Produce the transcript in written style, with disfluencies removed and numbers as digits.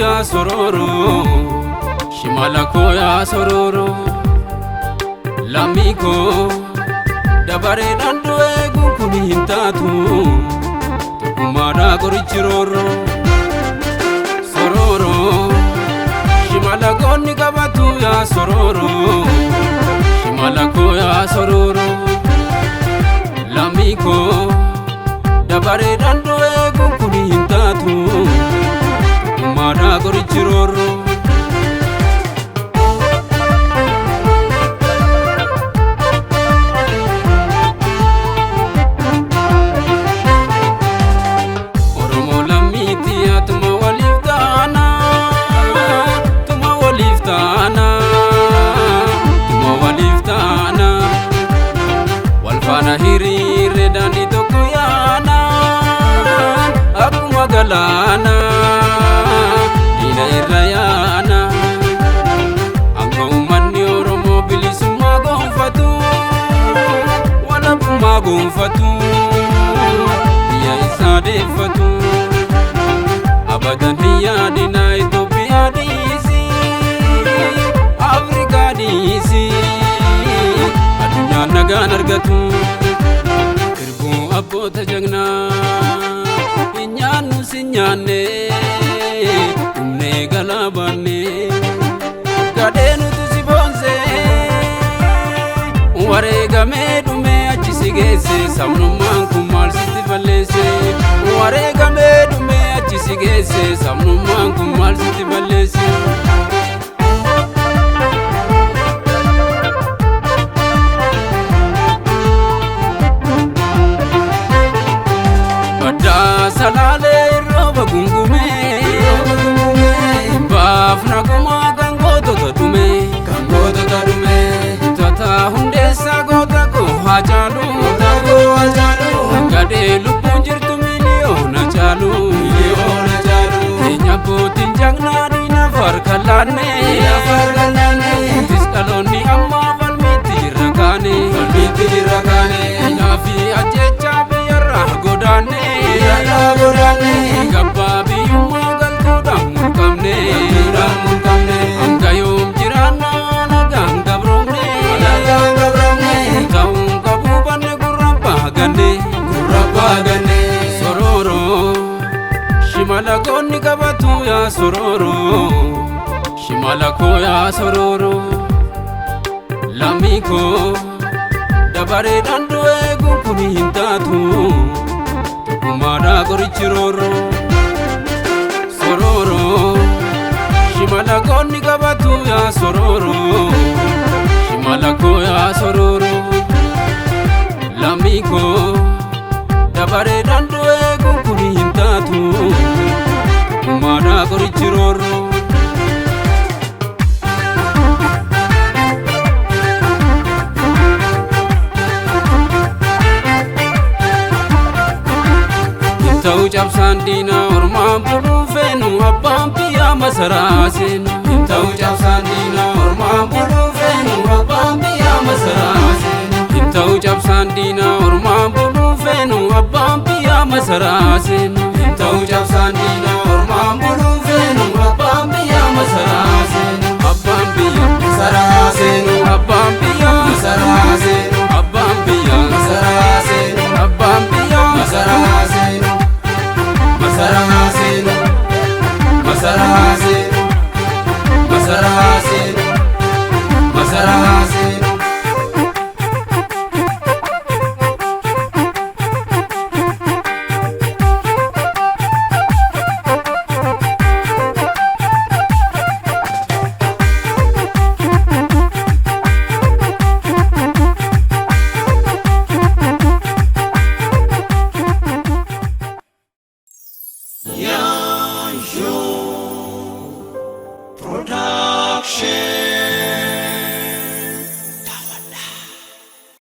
ya sororo shimala ko ya sororo lamiko dabare dandu egu kuni hintatu tukumada gorichiroro sororo shimala gonni kabatu ya sororo shimala ko ya sororo lamiko dabare dandu egu kuni hintatu tukumada gorichiroro Walfana hirire dandi tokuyana akuma galana dina irayana anga umani oromo bilisuma gonfatu wala puma gonfatu ya isadefatu abadan hiya dina Ethiopia disi Afrika disi nagaan argatu irbu abboota jagna inyaannu sinyaanne humne galaabaanne gadheenutu si boonse wareegamee dhume achi si geesse sabnummaan kun maal sitti balleesse wareegamee dhume achi si geesse sabnummaan kun maal sitti balleesse salale roba gungume bafna kuma gangoto tadume tata hundesa gota ko hajalu gade lupun jirtu miliona chalu nyabotin jagna dina farkalane tiskaloni amma valmiti rakane nafi ajecha biyarra godane Gababi yumagal kudang mukamne Angayom jirana nagang gabromne Taung kabuban gurapa gande Sororo Shimala goni kabatu ya sororo Shimala ko ya sororo Lamiko dabare dandu egu kuni hintatu Kumada gorichiroro sororo shimala gonni kabatu ya sororo shimala ko ya sororo lamiko dabare dandu egu kuni hintatu kumada gorichiroro Tau capsan dina orman bulu fenu abam pia masarasin Tau capsan dina orman bulu fenu abam pia masarasin Tau capsan dina orman bulu fenu abam pia masarasin Tau capsan dina orman bulu fenu abam pia masarasin Abam pia masarasin Abam pia masarasin Abam pia masarasin Abam pia masarasin Masarasin Production